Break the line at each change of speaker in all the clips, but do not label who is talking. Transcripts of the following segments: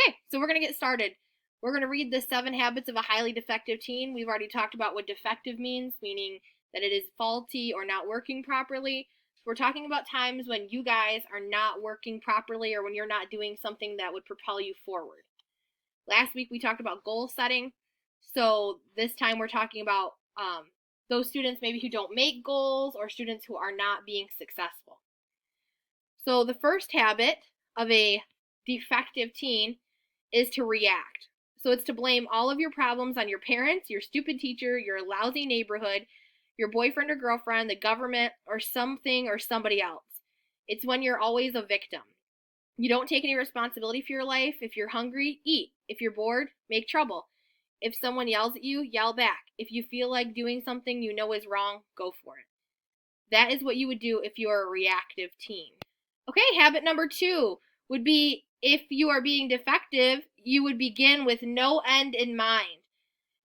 Okay, so we're going to get started. We're going to read the 7 Habits of a Highly Defective Teen. We've already talked about what defective means, meaning that it is faulty or not working properly. So we're talking about times when you guys are not working properly or when you're not doing something that would propel you forward. Last week we talked about goal setting. So this time we're talking about those students maybe who don't make goals or students who are not being successful. So the first habit of a defective teen is to react. So it's to blame all of your problems on your parents, your stupid teacher, your lousy neighborhood, your boyfriend or girlfriend, the government, or something or somebody else. It's when you're always a victim. You don't take any responsibility for your life. If you're hungry, eat. If you're bored, make trouble. If someone yells at you, yell back. If you feel like doing something you know is wrong, go for it. That is what you would do if you're a reactive teen. Okay, habit number 2 would be, if you are being defective, you would begin with no end in mind.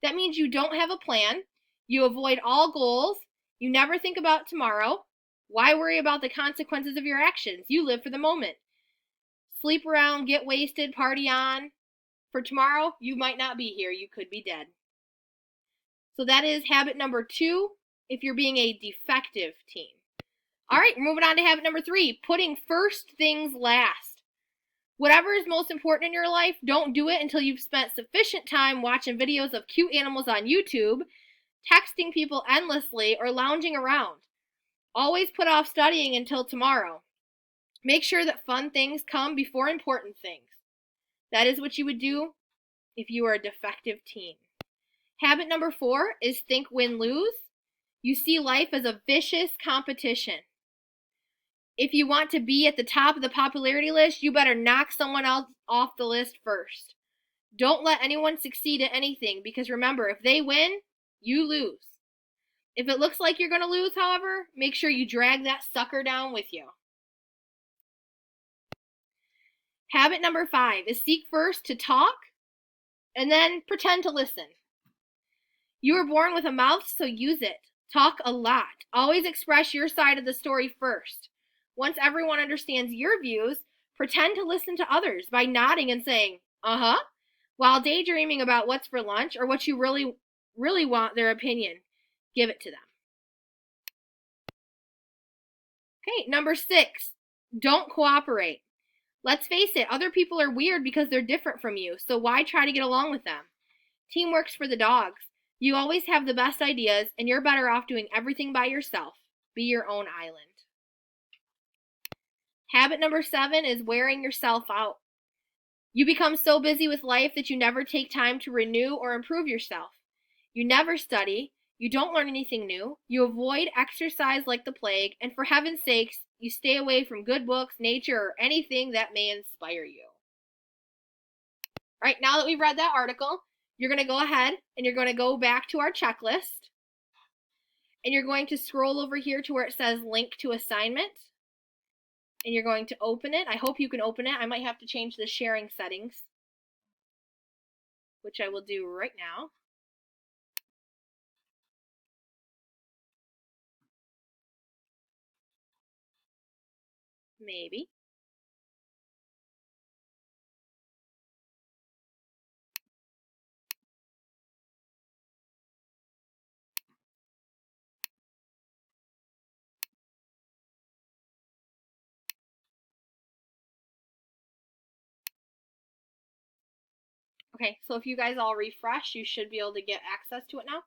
That means you don't have a plan, you avoid all goals, you never think about tomorrow. Why worry about the consequences of your actions? You live for the moment. Sleep around, get wasted, party on. For tomorrow, you might not be here, you could be dead. So that is habit number 2 if you're being a defective teen. All right, moving on to habit number 3, putting first things last. Whatever is most important in your life, don't do it until you've spent sufficient time watching videos of cute animals on YouTube, texting people endlessly, or lounging around. Always put off studying until tomorrow. Make sure that fun things come before important things. That is what you would do if you are a defective teen. Habit number 4 is think, win, lose. You see life as a vicious competition. If you want to be at the top of the popularity list, you better knock someone else off the list first. Don't let anyone succeed at anything, because remember, if they win, you lose. If it looks like you're going to lose, however, make sure you drag that sucker down with you. Habit number 5 is seek first to talk and then pretend to listen. You were born with a mouth, so use it. Talk a lot. Always express your side of the story first. Once everyone understands your views, pretend to listen to others by nodding and saying, uh-huh, while daydreaming about what's for lunch or what you really want their opinion. Give it to them. Okay, number 6, don't cooperate. Let's face it, other people are weird because they're different from you, so why try to get along with them? Teamwork's for the dogs. You always have the best ideas, and you're better off doing everything by yourself. Be your own island. Habit number 7 is wearing yourself out. You become so busy with life that you never take time to renew or improve yourself. You never study. You don't learn anything new. You avoid exercise like the plague. And for heaven's sakes, you stay away from good books, nature, or anything that may inspire you. All right, now that we've read that article, you're going to go ahead and you're going to go back to our checklist. And you're going to scroll over here to where it says link to assignment. And you're going to open it. I hope you can open it. I might have to change the sharing settings, which I will do right now. Maybe. Okay, so if you guys all refresh, you should be able to get access to it now.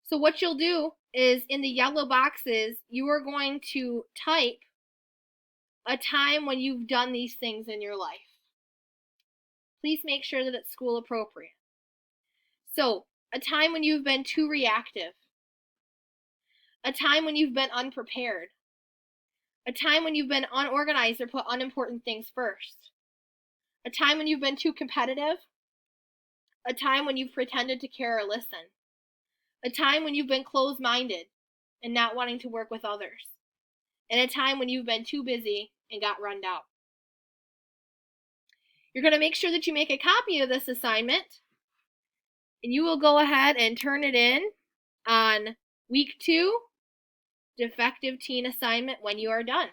So what you'll do is in the yellow boxes, you are going to type a time when you've done these things in your life. Please make sure that it's school appropriate. So, a time when you've been too reactive. A time when you've been unprepared. A time when you've been unorganized or put unimportant things first. A time when you've been too competitive. A time when you've pretended to care or listen. A time when you've been closed-minded and not wanting to work with others. And a time when you've been too busy and got run out. You're going to make sure that you make a copy of this assignment, and you will go ahead and turn it in on week 2, defective teen assignment, when you are done.